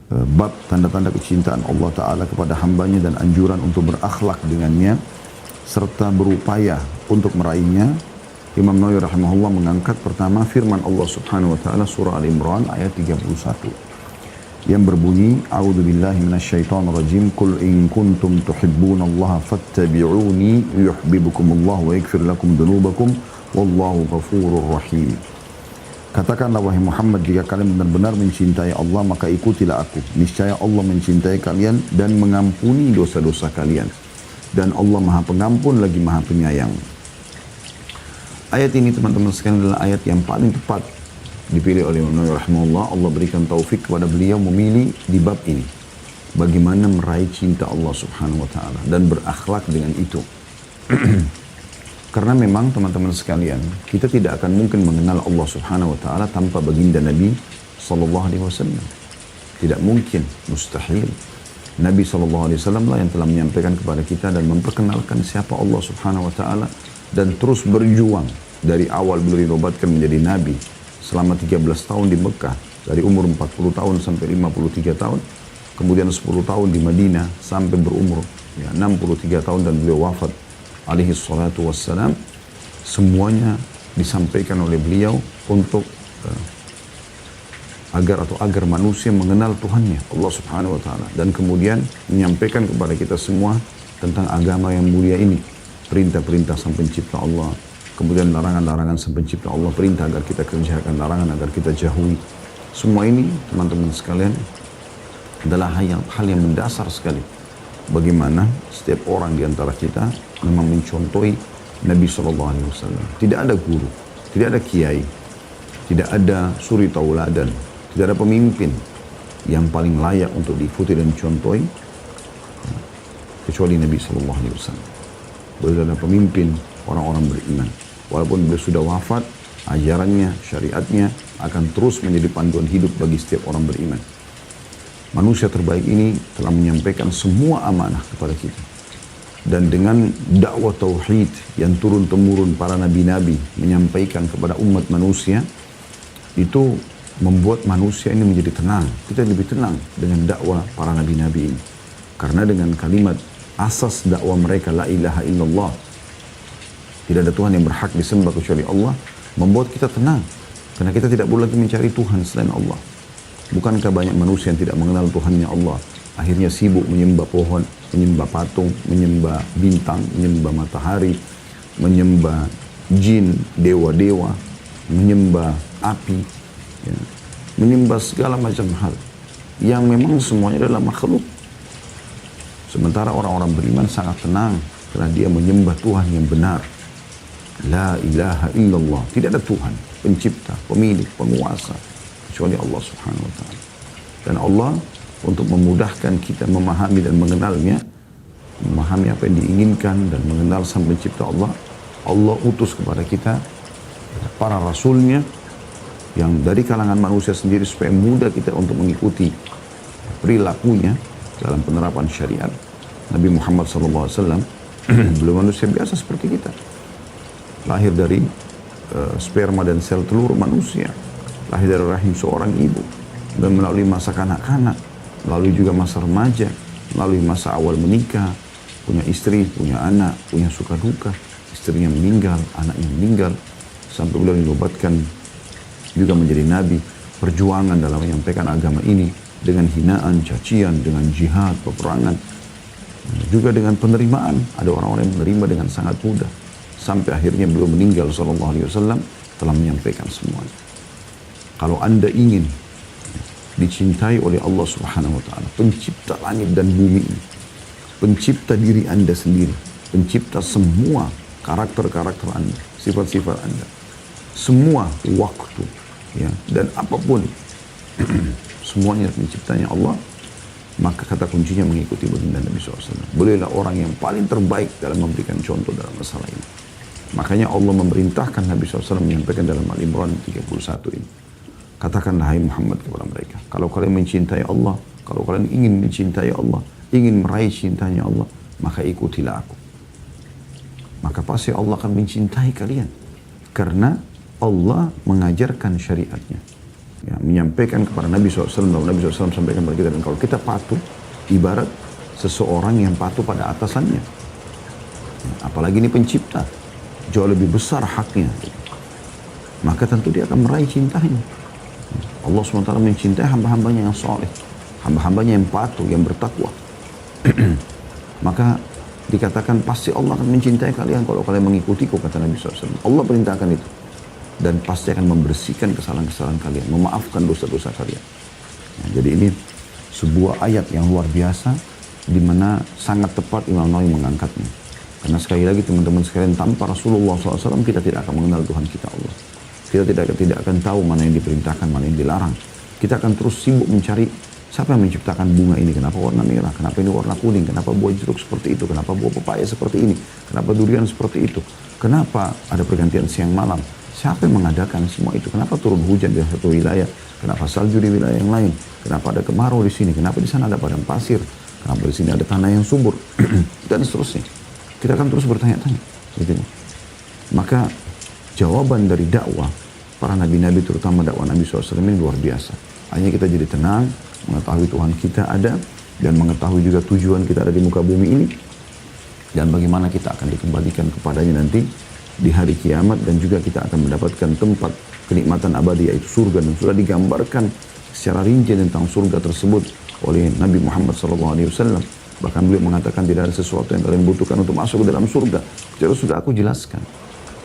bab tanda-tanda kecintaan Allah Ta'ala kepada hambanya dan anjuran untuk berakhlak dengannya serta berupaya untuk meraihnya. Imam Nawawi rahimahullah mengangkat pertama firman Allah Subhanahu wa taala surah Al-Imran ayat 31 yang berbunyi, A'udzu billahi minasyaitonir rajim, qul in kuntum tuhibbunallaha fattabi'uni yuhibbukumullah wa yaghfir lakum dzunubakum wallahu ghafurur rahim. Katakanlah wahai Muhammad, jika kalian benar-benar mencintai Allah maka ikutilah aku. Niscaya Allah mencintai kalian dan mengampuni dosa-dosa kalian. Dan Allah Maha Pengampun lagi Maha Penyayang. Ayat ini teman-teman sekalian adalah ayat yang paling tepat dipilih oleh Imam Nawawi rahimahullah. Allah berikan taufik kepada beliau memilih di bab ini. Bagaimana meraih cinta Allah Subhanahu wa taala dan berakhlak dengan itu. Karena memang teman-teman sekalian, kita tidak akan mungkin mengenal Allah Subhanahu wa taala tanpa baginda Nabi sallallahu alaihi wasallam. Tidak mungkin, mustahil. Nabi sallallahu alaihi wasallam lah yang telah menyampaikan kepada kita dan memperkenalkan siapa Allah Subhanahu wa taala dan terus berjuang dari awal beliau dinobatkan menjadi nabi selama 13 tahun di Mekah, dari umur 40 tahun sampai 53 tahun, kemudian 10 tahun di Madinah sampai berumur 63 tahun dan beliau wafat alaihi salatu wassalam. Semuanya disampaikan oleh beliau untuk agar manusia mengenal Tuhannya Allah Subhanahu wa taala dan kemudian menyampaikan kepada kita semua tentang agama yang mulia ini, perintah-perintah sang pencipta Allah, kemudian larangan-larangan sang pencipta Allah, perintah agar kita kerjakan, larangan agar kita jauhi. Semua ini teman-teman sekalian adalah hal yang mendasar sekali. Bagaimana setiap orang di antara kita memang mencontohi Nabi SAW. Tidak ada guru, tidak ada kiai, tidak ada suri tauladan, tidak ada pemimpin yang paling layak untuk diikuti dan dicontohi kecuali Nabi SAW. Beliau adalah pemimpin orang-orang beriman. Walaupun beliau sudah wafat, ajarannya, syariatnya akan terus menjadi panduan hidup bagi setiap orang beriman. Manusia terbaik ini telah menyampaikan semua amanah kepada kita. Dan dengan dakwah tauhid yang turun-temurun para nabi-nabi menyampaikan kepada umat manusia, itu membuat manusia ini menjadi tenang. Kita lebih tenang dengan dakwah para nabi-nabi ini. Karena dengan kalimat asas dakwah mereka, la ilaha illallah, tidak ada Tuhan yang berhak disembah kecuali Allah, membuat kita tenang. Karena kita tidak boleh lagi mencari Tuhan selain Allah. Bukankah banyak manusia yang tidak mengenal Tuhannya Allah, akhirnya sibuk menyembah pohon, menyembah patung, menyembah bintang, menyembah matahari, menyembah jin, dewa-dewa, menyembah api, ya, menyembah segala macam hal yang memang semuanya adalah makhluk. Sementara orang-orang beriman sangat tenang karena dia menyembah Tuhan yang benar. La ilaha illallah, tidak ada Tuhan, pencipta, pemilik, penguasa kecuali Allah Subhanahu wa taala. Dan Allah untuk memudahkan kita memahami dan mengenalnya, memahami apa yang diinginkan dan mengenal sang pencipta Allah, Allah utus kepada kita para rasulnya yang dari kalangan manusia sendiri supaya mudah kita untuk mengikuti perilakunya dalam penerapan syariat. Nabi Muhammad SAW belum manusia biasa seperti kita, lahir dari sperma dan sel telur manusia, lahir dari rahim seorang ibu, dan melalui masa kanak-kanak, melalui juga masa remaja, melalui masa awal menikah, punya istri, punya anak, punya suka duka, istrinya meninggal, anaknya meninggal, sampai beliau dinobatkan juga menjadi nabi. Perjuangan dalam menyampaikan agama ini dengan hinaan, cacian, dengan jihad, peperangan, juga dengan penerimaan. Ada orang-orang yang menerima dengan sangat mudah, sampai akhirnya beliau meninggal SAW telah menyampaikan semuanya. Kalau Anda ingin dicintai oleh Allah Subhanahu wa taala, pencipta langit dan bumi ini, pencipta diri Anda sendiri, pencipta semua karakter-karakter Anda, sifat-sifat Anda, semua waktu, ya, dan apapun semuanya penciptanya Allah, maka kata kuncinya mengikuti baginda Nabi SAW. Beliaulah orang yang paling terbaik dalam memberikan contoh dalam masalah ini. Makanya Allah memerintahkan Nabi SAW menyampaikan dalam Al-Imran 31 ini. Katakanlah hai Muhammad kepada mereka, kalau kalian mencintai Allah, kalau kalian ingin mencintai Allah, ingin meraih cintanya Allah, maka ikutilah aku. Maka pasti Allah akan mencintai kalian. Karena Allah mengajarkan syariatnya. Ya, menyampaikan kepada Nabi SAW, dan Nabi SAW sampaikan kepada kita. Dan kalau kita patuh, ibarat seseorang yang patuh pada atasannya. Ya, apalagi ini pencipta, jauh lebih besar haknya. Maka tentu dia akan meraih cintanya. Allah SWT mencintai hamba-hambanya yang soleh, hamba-hambanya yang patuh, yang bertakwa. Maka dikatakan pasti Allah akan mencintai kalian kalau kalian mengikutiku, kata Nabi SAW. Allah perintahkan itu. Dan pasti akan membersihkan kesalahan-kesalahan kalian, memaafkan dosa-dosa kalian. Ya, jadi ini sebuah ayat yang luar biasa, di mana sangat tepat Imam Nawawi mengangkatnya. Karena sekali lagi teman-teman sekalian, tanpa Rasulullah SAW kita tidak akan mengenal Tuhan kita Allah. Kita tidak akan tahu mana yang diperintahkan, mana yang dilarang. Kita akan terus sibuk mencari siapa yang menciptakan bunga ini, kenapa warna merah, kenapa ini warna kuning, kenapa buah jeruk seperti itu, kenapa buah pepaya seperti ini, kenapa durian seperti itu, kenapa ada pergantian siang malam. Siapa yang mengadakan semua itu? Kenapa turun hujan di satu wilayah? Kenapa salju di wilayah yang lain? Kenapa ada kemarau di sini? Kenapa di sana ada padang pasir? Kenapa di sini ada tanah yang subur? Dan seterusnya. Kita akan terus bertanya-tanya. Gitu. Maka jawaban dari dakwah para nabi-nabi, terutama dakwah Nabi SAW ini luar biasa. Hanya kita jadi tenang, mengetahui Tuhan kita ada, dan mengetahui juga tujuan kita ada di muka bumi ini, dan bagaimana kita akan dikembalikan kepadanya nanti di hari kiamat, dan juga kita akan mendapatkan tempat kenikmatan abadi yaitu surga, dan sudah digambarkan secara rinci tentang surga tersebut oleh Nabi Muhammad SAW. Bahkan beliau mengatakan tidak ada sesuatu yang kalian butuhkan untuk masuk ke dalam surga, jadi sudah aku jelaskan.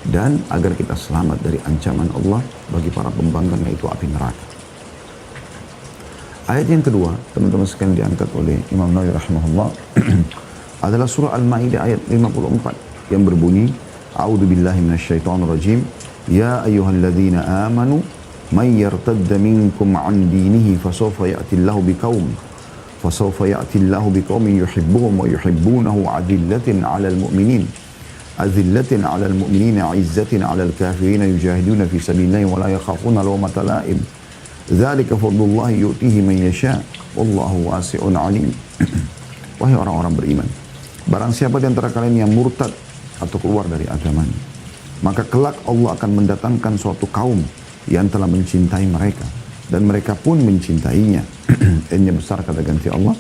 Dan agar kita selamat dari ancaman Allah bagi para pembangkang, yaitu api neraka. Ayat yang kedua, teman-teman sekalian, diangkat oleh Imam Nawawi rahimahullah adalah surah Al-Maidah ayat 54 yang berbunyi, A'udzu billahi minasyaitonir rajim. Ya ayyuhalladzina amanu may yartadda minkum 'an dinihi fasawfa ya'tillahu biqaumin yuhibbuhum wa yuhibbunahu 'adillatin 'alal mu'minin 'izzatin 'alal kafirin yujahiduna fi sabilillahi wa la yakhafuna lawmata la'im. Dzalika fadlullahi yu'tihi man yasha wallahu wasi'un 'alim. Wahai orang-orang beriman, barang siapa di antara kalian yang murtad atau keluar dari agamanya, maka kelak Allah akan mendatangkan suatu kaum yang telah mencintai mereka, dan mereka pun mencintainya. N-nya besar kata ganti Allah,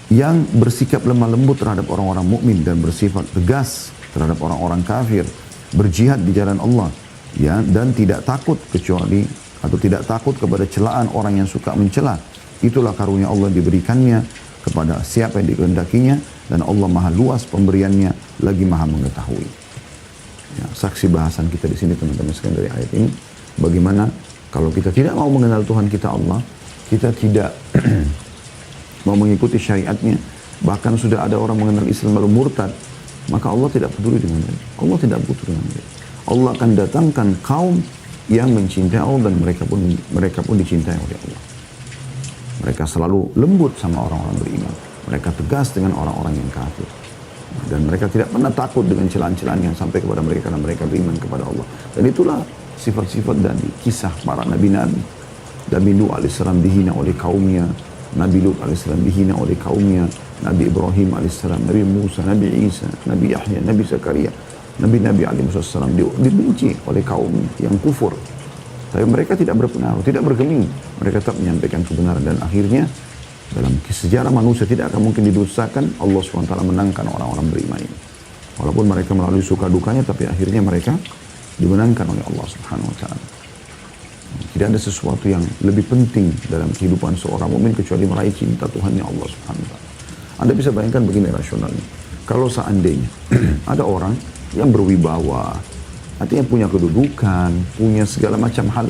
yang bersikap lemah lembut terhadap orang-orang mukmin dan bersifat tegas terhadap orang-orang kafir, berjihad di jalan Allah, ya, dan tidak takut kecuali atau tidak takut kepada celaan orang yang suka mencela. Itulah karunia Allah diberikannya kepada siapa yang dikehendakinya, dan Allah maha luas pemberiannya, lagi maha mengetahui. Ya, saksi bahasan kita di sini teman-teman sekalian dari ayat ini, bagaimana kalau kita tidak mau mengenal Tuhan kita Allah, kita tidak mau mengikuti syariatnya, bahkan sudah ada orang mengenal Islam lalu murtad, maka Allah tidak peduli dengan mereka. Allah tidak butuh dengan mereka. Allah akan datangkan kaum yang mencintai Allah, dan mereka pun dicintai oleh Allah. Mereka selalu lembut sama orang-orang beriman. Mereka tegas dengan orang-orang yang kafir. Dan mereka tidak pernah takut dengan celaan-celaan yang sampai kepada mereka, karena mereka beriman kepada Allah. Dan itulah sifat-sifat dan kisah para nabi-nabi. Nabi Nuh alaihissalam dihina oleh kaumnya, Nabi Lut alaihissalam dihina oleh kaumnya, Nabi Ibrahim alaihissalam, Nabi Musa, Nabi Isa, Nabi Yahya, Nabi Zakaria, Nabi-Nabi alaihissalam dibenci oleh kaumnya yang kufur. Tapi mereka tidak berpengaruh, tidak bergeming. Mereka tetap menyampaikan kebenaran, dan akhirnya dalam sejarah manusia tidak akan mungkin didustakan. Allah SWT menangkan orang-orang beriman ini. Walaupun mereka melalui suka dukanya, tapi akhirnya mereka dimenangkan oleh Allah SWT. Tidak ada sesuatu yang lebih penting dalam kehidupan seorang mukmin kecuali meraih cinta Tuhannya Allah SWT. Anda bisa bayangkan begini rasionalnya. Kalau seandainya ada orang yang berwibawa, artinya punya kedudukan, punya segala macam hal.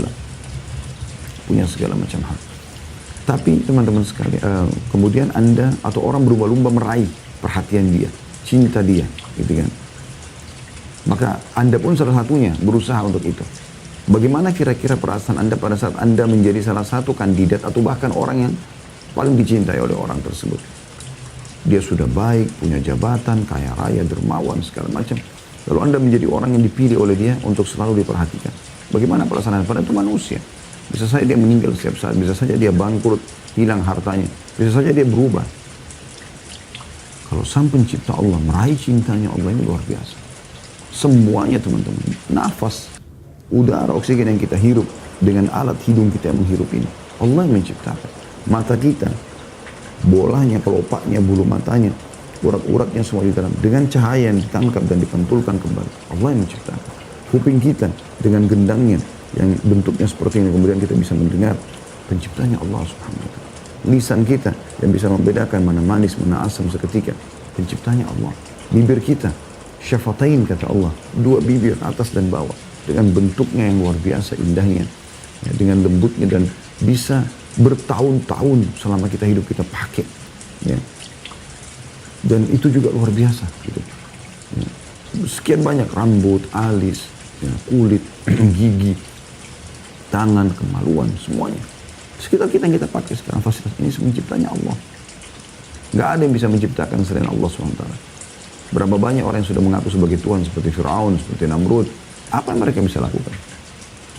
Tapi teman-teman sekali, kemudian Anda atau orang berlomba-lomba meraih perhatian dia, cinta dia, gitu kan. Maka Anda pun salah satunya berusaha untuk itu. Bagaimana kira-kira perasaan Anda pada saat Anda menjadi salah satu kandidat atau bahkan orang yang paling dicintai oleh orang tersebut? Dia sudah baik, punya jabatan, kaya raya, dermawan, segala macam. Lalu Anda menjadi orang yang dipilih oleh dia untuk selalu diperhatikan. Bagaimana perasaan Anda? Padahal itu manusia. Bisa saja dia meninggal setiap saat, bisa saja dia bangkrut, hilang hartanya, bisa saja dia berubah. Kalau sang pencipta Allah meraih cintanya Allah, ini luar biasa. Semuanya teman-teman, nafas, udara, oksigen yang kita hirup, dengan alat hidung kita yang menghirup ini. Allah yang menciptakan. Mata kita, bolanya, kelopaknya, bulu matanya, urat-uratnya semua di dalam. Dengan cahaya yang ditangkap dan dipantulkan kembali. Allah yang menciptakan. Kuping kita dengan gendangnya yang bentuknya seperti ini, kemudian kita bisa mendengar. Penciptanya Allah subhanahu wa ta'ala. Lisan kita yang bisa membedakan mana manis, mana asam seketika. Penciptanya Allah. Bibir kita, syafatain kata Allah. Dua bibir atas dan bawah. Dengan bentuknya yang luar biasa indahnya. Ya, dengan lembutnya dan bisa bertahun-tahun selama kita hidup kita pakai. Ya. Dan itu juga luar biasa. Gitu. Ya. Sekian banyak rambut, alis, ya, kulit, gigi, tangan, kemaluan, semuanya. Sekitar kita yang kita pakai sekarang fasilitas ini menciptanya Allah. Nggak ada yang bisa menciptakan selain Allah SWT. Berapa banyak orang yang sudah mengaku sebagai Tuhan seperti Fir'aun, seperti Namrud. Apa yang mereka bisa lakukan?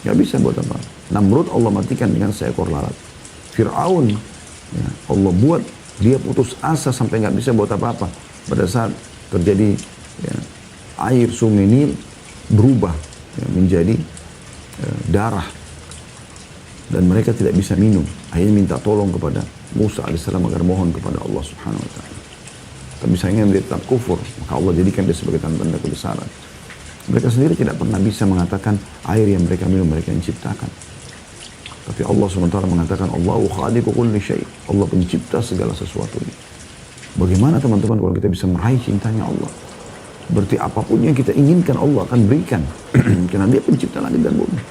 Nggak bisa buat apa. Namrud Allah matikan dengan seekor lalat. Fir'aun, ya, Allah buat dia putus asa sampai nggak bisa buat apa-apa. Pada saat terjadi ya, air sungai Nil berubah ya, menjadi darah. Dan mereka tidak bisa minum. Akhirnya minta tolong kepada Musa AS agar mohon kepada Allah Subhanahu Wa Taala. Tapi sayangnya dia tetap kufur. Maka Allah jadikan dia sebagai tanda-tanda kebesaran. Mereka sendiri tidak pernah bisa mengatakan air yang mereka minum mereka yang ciptakan. Tapi Allah SWT mengatakan Allahu khaliqu kulli syai'. Allah pencipta segala sesuatu ini. Bagaimana teman-teman kalau kita bisa meraih cintanya Allah? Berarti apapun yang kita inginkan Allah akan berikan. Karena dia pencipta langit dan bumi.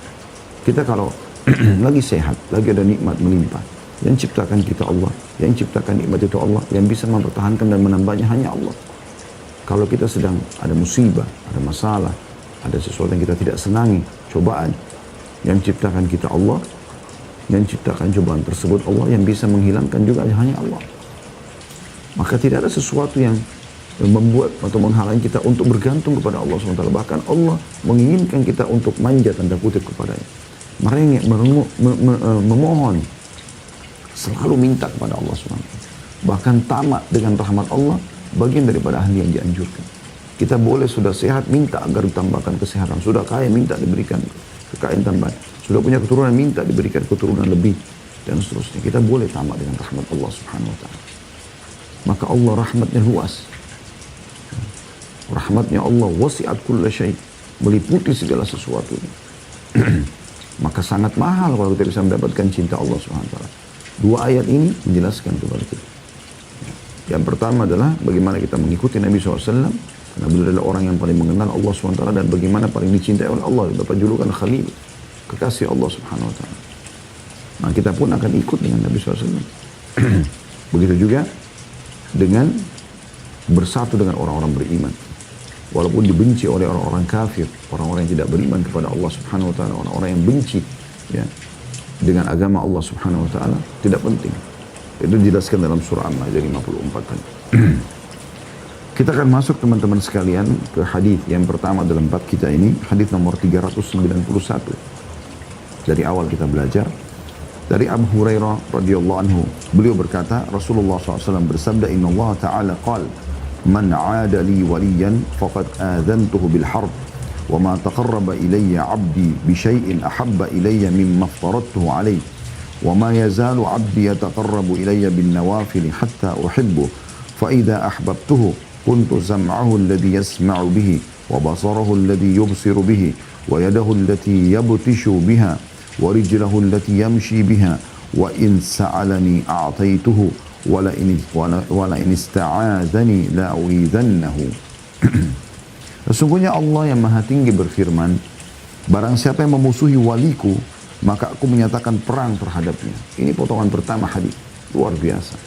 Kita kalau lagi sehat, lagi ada nikmat melimpah. Yang ciptakan kita Allah, yang ciptakan nikmat itu Allah, yang bisa mempertahankan dan menambahnya hanya Allah. Kalau kita sedang ada musibah, ada masalah, ada sesuatu yang kita tidak senangi, cobaan, yang ciptakan kita Allah, yang ciptakan cobaan tersebut Allah, yang bisa menghilangkan juga hanya Allah. Maka tidak ada sesuatu yang membuat atau menghalangi kita untuk bergantung kepada Allah SWT. Bahkan Allah menginginkan kita untuk manja tanda kutip kepadanya. Merengek, memohon, selalu minta kepada Allah SWT. Bahkan tamak dengan rahmat Allah, bagian daripada hal yang dianjurkan. Kita boleh sudah sehat, minta agar ditambahkan kesehatan. Sudah kaya, minta diberikan kekayaan tambahan. Sudah punya keturunan, minta diberikan keturunan lebih. Dan seterusnya. Kita boleh tamak dengan rahmat Allah Subhanahu Wa Ta'ala. Maka Allah rahmatnya luas. Rahmatnya Allah wasi'at kulla syai'. Meliputi segala sesuatu. Maka sangat mahal kalau kita bisa mendapatkan cinta Allah SWT. Dua ayat ini menjelaskan kepada kita. Yang pertama adalah bagaimana kita mengikuti Nabi SAW. Karena beliau adalah orang yang paling mengenal Allah SWT. Dan bagaimana paling dicintai oleh Allah. Dapat julukan Khalil. Kekasih Allah SWT. Nah kita pun akan ikut dengan Nabi SAW. Begitu juga dengan bersatu dengan orang-orang beriman. Walaupun dibenci oleh orang-orang kafir, orang-orang yang tidak beriman kepada Allah Subhanahu Wa Taala, orang-orang yang benci ya, dengan agama Allah Subhanahu Wa Taala, tidak penting. Itu dijelaskan dalam surah Al-Maidah 54 tadi. Kita akan masuk teman-teman sekalian ke hadis yang pertama dalam bab kita ini, hadis nomor 391. Dari awal kita belajar dari Abu Hurairah radhiyallahu anhu, beliau berkata, Rasulullah SAW bersabda, Inna Allah Ta'ala qala Man 'ada li waliyan faqad adzantuhu bil harb wa ma taqarraba ilayya 'abdi bi syai'in ahabba ilayya mimma aftaradtuhu alayhi wa ma yazalu 'abdi yataqarrabu ilayya bin nawafil hatta uhibbu fa idza ahbabtuhu kuntu sam'ahu alladhi yasma'u bihi wa basarahu alladhi yubsiru bihi wa yadahu allati yabtishu biha wa rijlahu allati yamshi biha wa in sa'alani a'taytuhu wala in ista'adzani la'uidhannahu. Sesungguhnya Allah yang Maha Tinggi berfirman, barang siapa yang memusuhi waliku, maka aku menyatakan perang terhadapnya. Ini potongan pertama hadis. Luar biasa.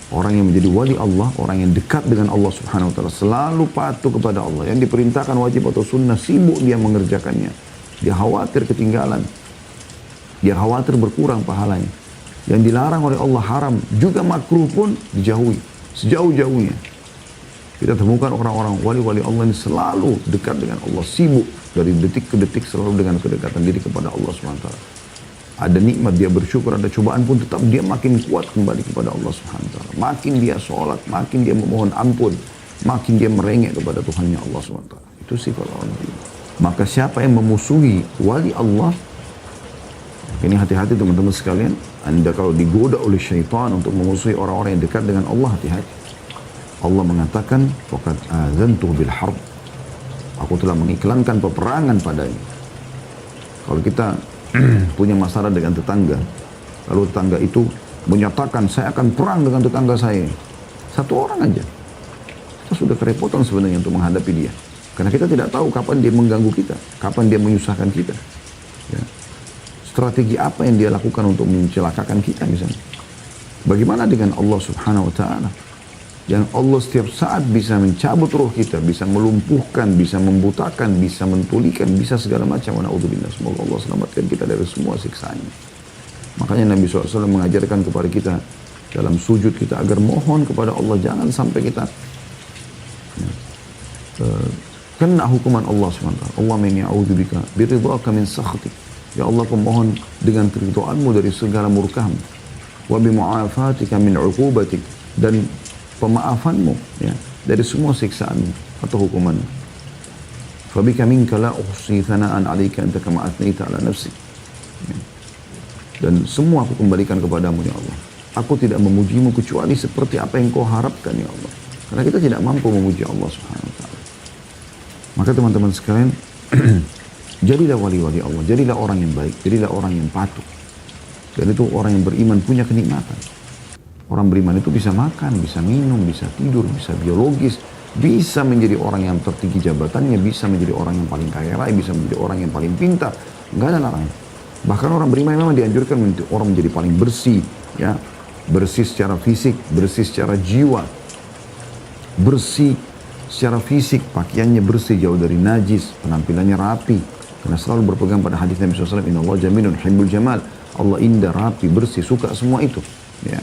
Orang yang menjadi wali Allah, orang yang dekat dengan Allah Subhanahu Wa Taala, selalu patuh kepada Allah. Yang diperintahkan wajib atau sunnah, sibuk dia mengerjakannya. Dia khawatir ketinggalan. Dia khawatir berkurang pahalanya. Yang dilarang oleh Allah haram, juga makruh pun dijauhi. Sejauh-jauhnya. Kita temukan orang-orang wali-wali Allah ini selalu dekat dengan Allah. Sibuk dari detik ke detik selalu dengan kedekatan diri kepada Allah SWT. Ada nikmat dia bersyukur, ada cobaan pun tetap dia makin kuat kembali kepada Allah SWT. Makin dia sholat, makin dia memohon ampun, makin dia merengek kepada Tuhannya Allah SWT. Itu sifat orang ini. Maka siapa yang memusuhi wali Allah, Ini hati-hati teman-teman sekalian. Anda kalau digoda oleh syaitan untuk memusuhi orang-orang yang dekat dengan Allah, hati-hati. Allah mengatakan, waqad adzantuhu bil harb. Aku telah mengiklankan peperangan padanya. Kalau kita punya masalah dengan tetangga, lalu tetangga itu menyatakan, saya akan perang dengan tetangga saya. Satu orang aja. Kita sudah kerepotan sebenarnya untuk menghadapi dia. Karena kita tidak tahu kapan dia mengganggu kita, kapan dia menyusahkan kita. Ya. Strategi apa yang dia lakukan untuk mencelakakan kita misalnya. Bagaimana dengan Allah subhanahu wa ta'ala? Yang Allah setiap saat bisa mencabut roh kita, bisa melumpuhkan, bisa membutakan, bisa mentulikan, bisa segala macam. Na'udzubillah, semoga Allah selamatkan kita dari semua siksaannya. Makanya Nabi SAW mengajarkan kepada kita dalam sujud kita agar mohon kepada Allah, jangan sampai kita kena hukuman Allah SWT. Allahumma inni a'udzubika biridhaka min sakhatik. Ya Allah, aku mohon dengan keridhaanmu dari segala murkamu. Wa bimu'afatika min 'uqubatik, dan pemaafanmu ya dari semua siksaanmu atau hukumanmu. Fabika minka la uhsi thana'an 'alaika anta kama athnayta 'ala nafsi. Ya. Dan semua aku kembalikan kepadamu ya Allah. Aku tidak memujimu kecuali seperti apa yang kau harapkan ya Allah. Karena kita tidak mampu memuji Allah Subhanahu wa taala. Maka teman-teman sekalian, jadilah wali-wali Allah, jadilah orang yang baik, jadilah orang yang patuh. Dan itu orang yang beriman punya kenikmatan. Orang beriman itu bisa makan, bisa minum, bisa tidur, bisa biologis, bisa menjadi orang yang tertinggi jabatannya, bisa menjadi orang yang paling kaya raya, bisa menjadi orang yang paling pintar. Enggak ada larangan. Bahkan orang beriman memang dianjurkan orang menjadi paling bersih, ya, bersih secara fisik, bersih secara jiwa, bersih secara fisik, pakaiannya bersih, jauh dari najis, penampilannya rapi. Karena selalu berpegang pada hadis Nabi SAW, Inna Allah jamilun hibbul jamal. Allah indah, rapi, bersih, suka semua itu. Ya.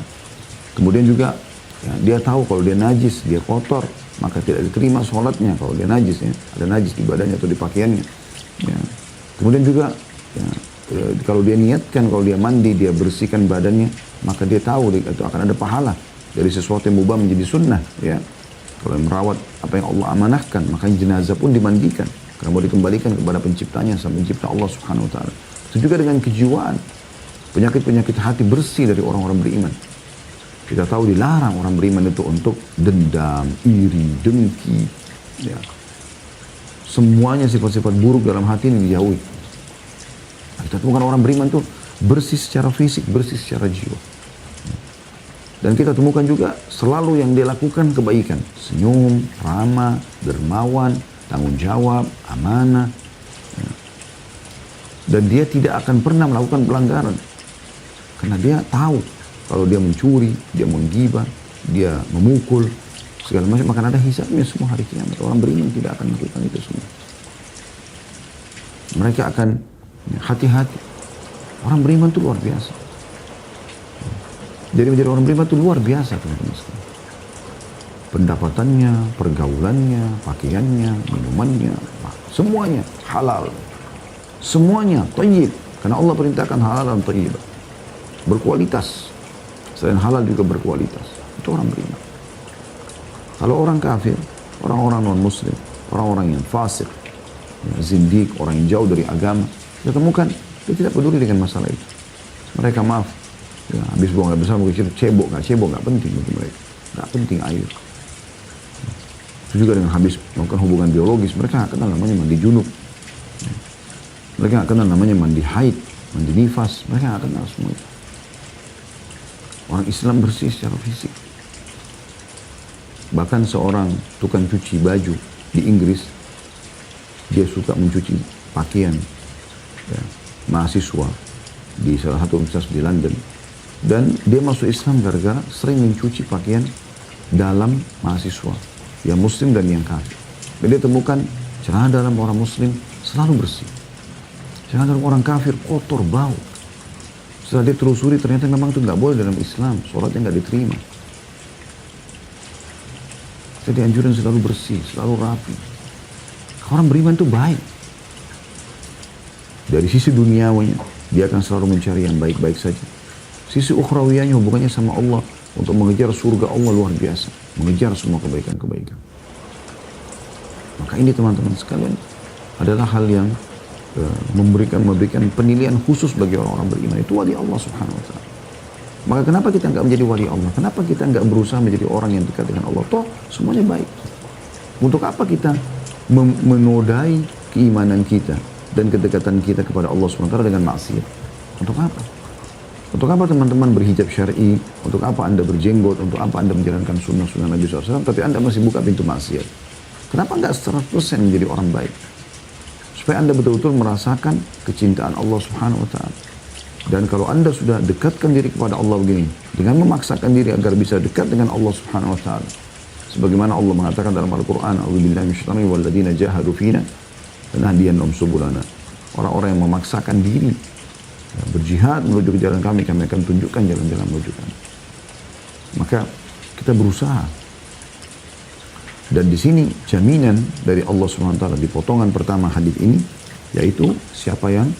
Kemudian juga ya, dia tahu kalau dia najis, dia kotor, maka tidak diterima sholatnya kalau dia najis. Ya. Ada najis di badannya atau di pakaiannya. Ya. Kemudian juga ya, kalau dia niatkan, kalau dia mandi, dia bersihkan badannya, maka dia tahu itu akan ada pahala dari sesuatu yang mubah menjadi sunnah. Ya. Kalau merawat apa yang Allah amanahkan, maka jenazah pun dimandikan. Karena mau dikembalikan kepada penciptanya, sama pencipta Allah Subhanahu wa ta'ala. Itu juga dengan kejiwaan. Penyakit-penyakit hati bersih dari orang-orang beriman. Kita tahu dilarang orang beriman itu untuk dendam, iri, dengki. Ya. Semuanya sifat-sifat buruk dalam hati ini dijauhi. Kita temukan orang beriman itu bersih secara fisik, bersih secara jiwa. Dan kita temukan juga selalu yang dia lakukan kebaikan. Senyum, ramah, dermawan, tanggung jawab, amanah. Ya. Dan dia tidak akan pernah melakukan pelanggaran. Karena dia tahu kalau dia mencuri, dia menggibah, dia memukul, segala macam, akan ada hisabnya semua hari kiamat. Orang beriman tidak akan melakukan itu semua. Mereka akan hati-hati. Orang beriman itu luar biasa. Jadi menjadi orang beriman itu luar biasa, teman-teman sekalian. Pendapatannya, pergaulannya, pakaiannya, minumannya, semuanya halal. Semuanya thayyib. Karena Allah perintahkan halal dan thayyib. Berkualitas. Selain halal juga berkualitas. Itu orang beriman. Kalau orang kafir, orang-orang non-muslim, orang-orang yang fasik, zindik, orang yang jauh dari agama, kita temukan, dia tidak peduli dengan masalah itu. Mereka maaf, ya, habis buang air besar, mungkin cebok, nggak penting bagi mereka. Nggak penting air. Itu juga dengan habis melakukan hubungan biologis, mereka nggak kenal namanya mandi junub. Mereka nggak kenal namanya mandi haid, mandi nifas, mereka nggak kenal semua itu. Orang Islam bersih secara fisik. Bahkan seorang tukang cuci baju di Inggris, dia suka mencuci pakaian ya, mahasiswa di salah satu universitas di London. Dan dia masuk Islam gara-gara sering mencuci pakaian dalam mahasiswa, yang muslim dan yang kafir. Dan dia temukan celana dalam orang muslim selalu bersih. Celana dalam orang kafir kotor, bau. Setelah dia telusuri, ternyata memang itu nggak boleh dalam Islam. Sholatnya nggak diterima. Jadi anjuran selalu bersih, selalu rapi. Orang beriman itu baik. Dari sisi duniawinya, dia akan selalu mencari yang baik-baik saja. Sisi ukhrawiyahnya, hubungannya sama Allah, untuk mengejar surga Allah luar biasa. Mengejar semua kebaikan-kebaikan. Maka ini teman-teman sekalian, adalah hal yang memberikan penilaian khusus bagi orang-orang beriman. Itu wali Allah Subhanahu wa taala. Maka kenapa kita nggak menjadi wali Allah? Kenapa kita nggak berusaha menjadi orang yang dekat dengan Allah? Toh semuanya baik. Untuk apa kita menodai keimanan kita dan kedekatan kita kepada Allah Subhanahu wa taala dengan maksiat? Untuk apa? Untuk apa teman-teman berhijab syar'i? Untuk apa Anda berjenggot? Untuk apa Anda menjalankan sunnah-sunnah Nabi SAW? Tapi Anda masih buka pintu maksiat. Kenapa nggak 100% menjadi orang baik? Supaya Anda betul-betul merasakan kecintaan Allah Subhanahu wa taala. Dan kalau Anda sudah dekatkan diri kepada Allah begini, dengan memaksakan diri agar bisa dekat dengan Allah Subhanahu wa taala. Sebagaimana Allah mengatakan dalam Al-Qur'an, "A'udzubillahi minasyaitonir rajim walladzina jahadu fina lanahdiyannahum subulana." Orang-orang yang memaksakan diri berjihad menuju ke jalan kami akan tunjukkan jalan-jalan menuju kami. Maka kita berusaha. Dan di sini jaminan dari Allah Subhanahu wa taala di potongan pertama hadis ini, yaitu siapa yang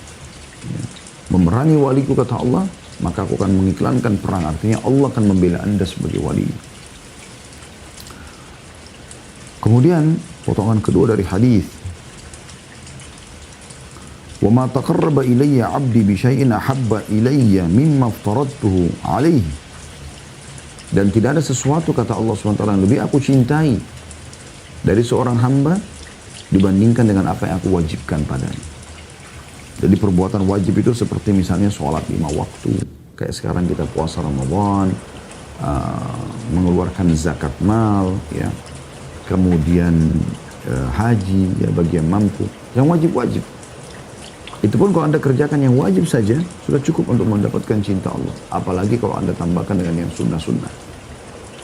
memerangi waliku kata Allah, maka aku akan mengiklankan perang. Artinya Allah akan membela Anda sebagai wali. Kemudian potongan kedua dari hadis, wa ma taqarraba ilayya 'abdi bi syai'in ahabba ilayya mimma aftaradtuhu 'alaihi. Dan tidak ada sesuatu kata Allah SWT yang lebih aku cintai dari seorang hamba dibandingkan dengan apa yang aku wajibkan padanya. Jadi perbuatan wajib itu seperti misalnya sholat 5 waktu. Kayak sekarang kita puasa Ramadan, mengeluarkan zakat mal, ya. Kemudian haji, ya bagi yang mampu. Yang wajib-wajib. Itu pun kalau Anda kerjakan yang wajib saja, sudah cukup untuk mendapatkan cinta Allah. Apalagi kalau Anda tambahkan dengan yang sunnah-sunnah.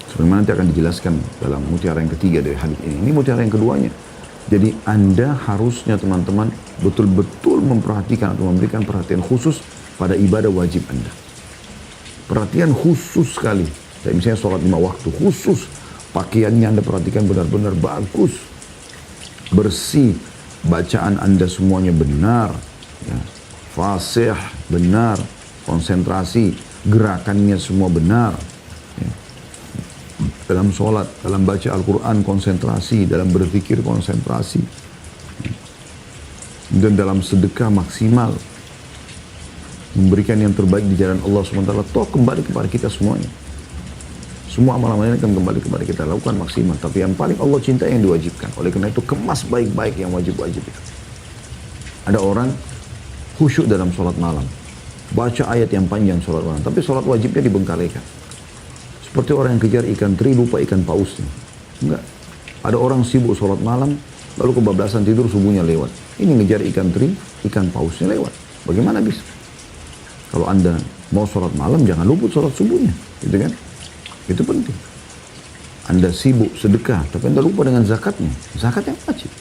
Sebagaimana nanti akan dijelaskan dalam mutiara yang ketiga dari hadis ini. Ini mutiara yang keduanya. Jadi Anda harusnya teman-teman betul-betul memperhatikan atau memberikan perhatian khusus pada ibadah wajib Anda. Perhatian khusus sekali. Kayak misalnya sholat 5 waktu khusus. Pakaiannya Anda perhatikan benar-benar bagus. Bersih. Bacaan Anda semuanya benar. Ya. Fasih, benar. Konsentrasi. Gerakannya semua benar. Ya. Dalam sholat, dalam baca Al-Quran konsentrasi, dalam berzikir konsentrasi, dan dalam sedekah maksimal, memberikan yang terbaik di jalan Allah SWT. Toh kembali kepada kita semuanya. Semua amalan-amalan ini akan kembali kepada kita, lakukan maksimal. Tapi yang paling Allah cintai yang diwajibkan. Oleh karena itu kemas baik-baik yang wajib-wajib itu. Ada orang khusyuk dalam sholat malam, baca ayat yang panjang sholat malam, tapi sholat wajibnya dibengkalikan. Seperti orang yang kejar ikan teri, lupa ikan pausnya. Enggak. Ada orang sibuk sholat malam, lalu kebablasan tidur, subuhnya lewat. Ini ngejar ikan teri, ikan pausnya lewat. Bagaimana bisa? Kalau Anda mau sholat malam, jangan luput sholat subuhnya. Gitu kan? Itu penting. Anda sibuk sedekah, tapi Anda lupa dengan zakatnya. Zakatnya wajib.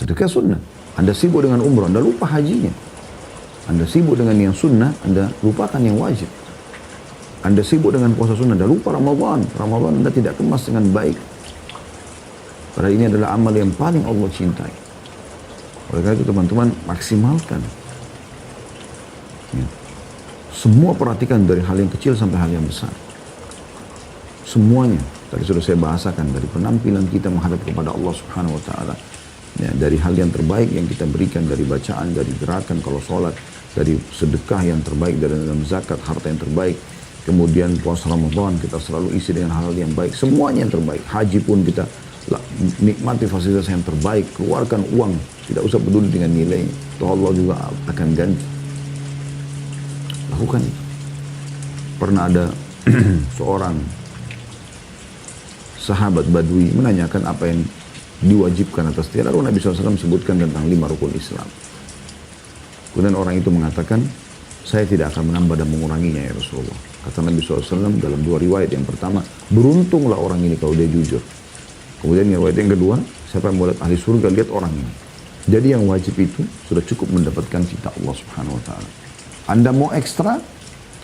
Sedekah sunnah. Anda sibuk dengan umrah, Anda lupa hajinya. Anda sibuk dengan yang sunnah, Anda lupakan yang wajib. Anda sibuk dengan puasa sunnah, Anda lupa Ramadan. Ramadan Anda tidak kemas dengan baik. Padahal ini adalah amal yang paling Allah cintai. Oleh karena itu teman-teman, maksimalkan. Ya. Semua perhatikan dari hal yang kecil sampai hal yang besar. Semuanya. Tadi sudah saya bahasakan dari penampilan kita menghadap kepada Allah Subhanahu wa taala. Ya, dari hal yang terbaik yang kita berikan, dari bacaan, dari gerakan kalau sholat, dari sedekah yang terbaik, dari dalam zakat, harta yang terbaik. Kemudian puasa Ramadan kita selalu isi dengan hal-hal yang baik. Semuanya yang terbaik. Haji pun kita nikmati fasilitas yang terbaik. Keluarkan uang. Tidak usah peduli dengan nilai. Toh Allah juga akan ganti. Lakukan itu. Pernah ada seorang sahabat Badui menanyakan apa yang diwajibkan atas dia. Lalu Nabi SAW sebutkan tentang 5 rukun Islam. Kemudian orang itu mengatakan, saya tidak akan menambah dan menguranginya ya Rasulullah. Kata Nabi SAW dalam 2 riwayat. Yang pertama, beruntunglah orang ini kalau dia jujur. Kemudian riwayat yang kedua, siapa yang mau lihat ahli surga, lihat orang ini. Jadi yang wajib itu sudah cukup mendapatkan cinta Allah Subhanahu wa taala. Anda mau ekstra,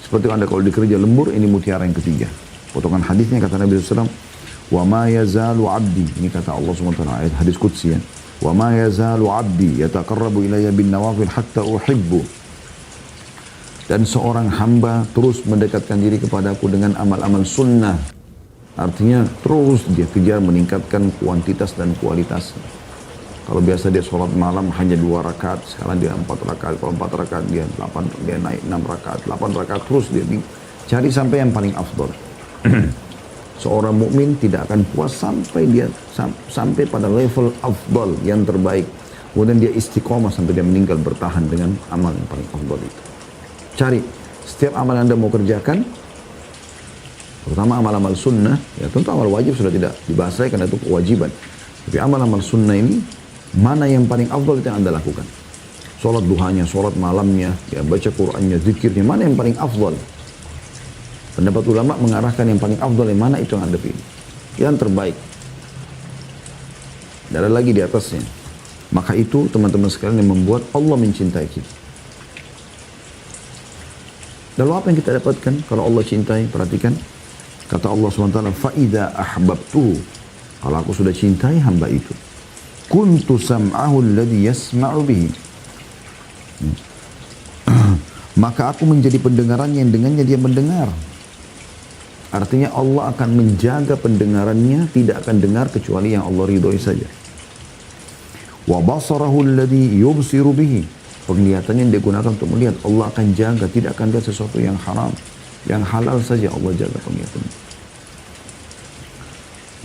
seperti Anda kalau dikerja lembur, ini mutiara yang ketiga. Potongan hadisnya kata Nabi SAW, wa ma yazalu abdi, ini kata Allah SWT, ayat hadis qudsi ya, wa ma yazalu abdi yataqarrabu ilayya bin nawafil hatta uhibbu. Dan seorang hamba terus mendekatkan diri kepadaku dengan amal-amal sunnah. Artinya terus dia kejar meningkatkan kuantitas dan kualitas. Kalau biasa dia sholat malam hanya 2 rakaat, sekarang dia 4 rakaat. Kalau 4 rakaat dia 8, dia naik 6 rakaat, 8 rakaat terus dia cari sampai yang paling afdol. Seorang mukmin tidak akan puas sampai dia sampai pada level afdol yang terbaik. Kemudian dia istiqomah sampai dia meninggal bertahan dengan amal yang paling afdol itu. Cari setiap amal yang Anda mau kerjakan, terutama amal-amal sunnah, ya tentu amal wajib sudah tidak dibahas lagi karena itu kewajiban. Tapi amal-amal sunnah ini, mana yang paling afdol itu yang Anda lakukan. Sholat duhanya, sholat malamnya, ya baca Qur'annya, zikirnya, mana yang paling afdol. Pendapat ulama mengarahkan yang paling afdal yang mana itu yang Anda pilih. Yang terbaik. Tidak ada lagi di atasnya. Maka itu teman-teman sekalian yang membuat Allah mencintai kita. Lalu apa yang kita dapatkan kalau Allah cintai? Perhatikan. Kata Allah SWT, فَإِذَا أَحْبَبْتُهُ. Kalau aku sudah cintai hamba itu. كُنْتُ سَمْعَهُ الَّذِي يَسْمَعُ بِهِ. Maka aku menjadi pendengarannya yang dengannya dia mendengar. Artinya Allah akan menjaga pendengarannya, tidak akan dengar kecuali yang Allah ridhoi saja. Wa basarahu alladhi yubsiru bihi. Penglihatannya yang digunakan untuk melihat, Allah akan jaga, tidak akan lihat sesuatu yang haram. Yang halal saja Allah jaga penglihatannya.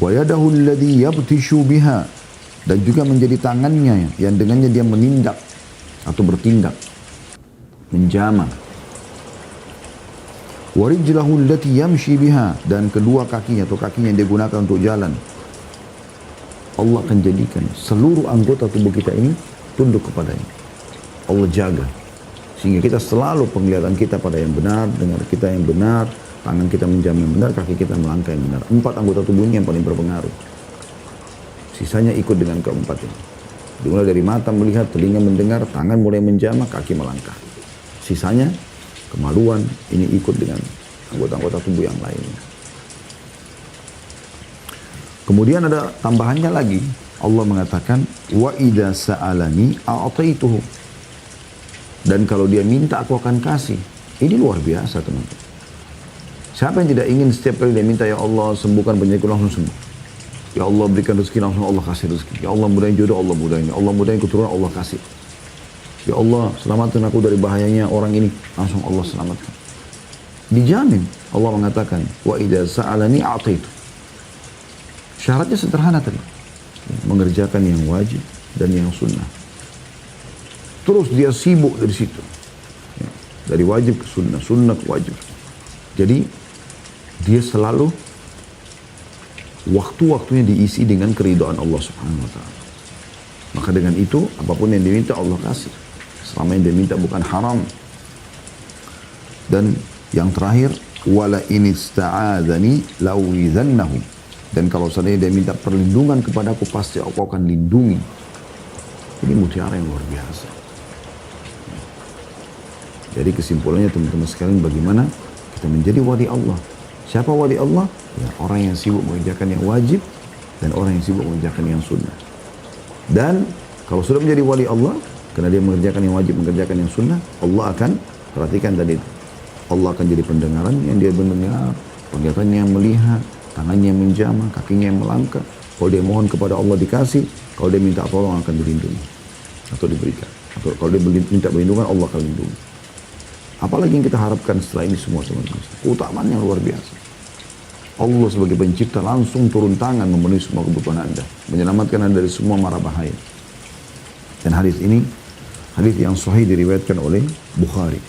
Wa yadahu alladhi yabtishu biha. Dan juga menjadi tangannya yang dengannya dia menindak atau bertindak. Menjamah. Warijlahu allati yamshi biha, dan kedua kakinya atau kakinya yang digunakan untuk jalan. Allah akan jadikan seluruh anggota tubuh kita ini tunduk kepadanya. Allah jaga sehingga kita selalu penglihatan kita pada yang benar, dengar kita yang benar, tangan kita menjamah yang benar, kaki kita melangkah yang benar. 4 anggota tubuh ini yang paling berpengaruh. Sisanya ikut dengan keempat ini. Dimulai dari mata melihat, telinga mendengar, tangan mulai menjamah, kaki melangkah. Sisanya kemaluan ini ikut dengan anggota-anggota tubuh yang lainnya. Kemudian ada tambahannya lagi. Allah mengatakan, wa idza sa'alani a'taituhu. Dan kalau dia minta aku akan kasih. Ini luar biasa teman-teman. Siapa yang tidak ingin setiap kali dia minta, ya Allah sembuhkan penyakitku, langsung sembuh. Ya Allah berikan rezeki, langsung Allah kasih rezeki. Ya Allah mudahin jodoh, Allah mudahin. Ya Allah mudahin keturunan, Allah kasih. Ya Allah selamatkan aku dari bahayanya orang ini, langsung Allah selamatkan. Dijamin. Allah mengatakan, wa idza sa'alani a'taitu. Syaratnya sederhana tadi. Mengerjakan yang wajib dan yang sunnah. Terus dia sibuk dari situ. Dari wajib ke sunnah, sunnah ke wajib. Jadi dia selalu waktu-waktunya diisi dengan keridhaan Allah Subhanahu wa taala. Maka dengan itu apapun yang diminta Allah kasih. Selama yang diminta bukan haram. Dan yang terakhir, wala in ista'adzani la'u'idzannahu. Dan kalau seandainya dia minta perlindungan kepadaku, pasti aku akan lindungi. Ini mutiara yang luar biasa. Jadi kesimpulannya teman-teman sekalian, bagaimana kita menjadi wali Allah. Siapa wali Allah? Ya, orang yang sibuk mengerjakan yang wajib dan orang yang sibuk mengerjakan yang sunnah. Dan kalau sudah menjadi wali Allah, karena dia mengerjakan yang wajib, mengerjakan yang sunnah, Allah akan, perhatikan tadi itu, Allah akan jadi pendengaran yang dia mendengar, penglihatannya yang melihat, tangannya yang menjamah, kakinya yang melangkah. Kalau dia mohon kepada Allah dikasih, kalau dia minta tolong akan dilindungi atau diberikan. Atau kalau dia minta perlindungan, Allah akan lindungi. Apalagi yang kita harapkan setelah ini semua teman-teman. Keutamaan yang luar biasa. Allah sebagai pencipta langsung turun tangan memenuhi semua kebutuhan Anda, menyelamatkan Anda dari semua mara bahaya. Dan hadis ini hadis yang sahih diriwayatkan oleh Bukhari.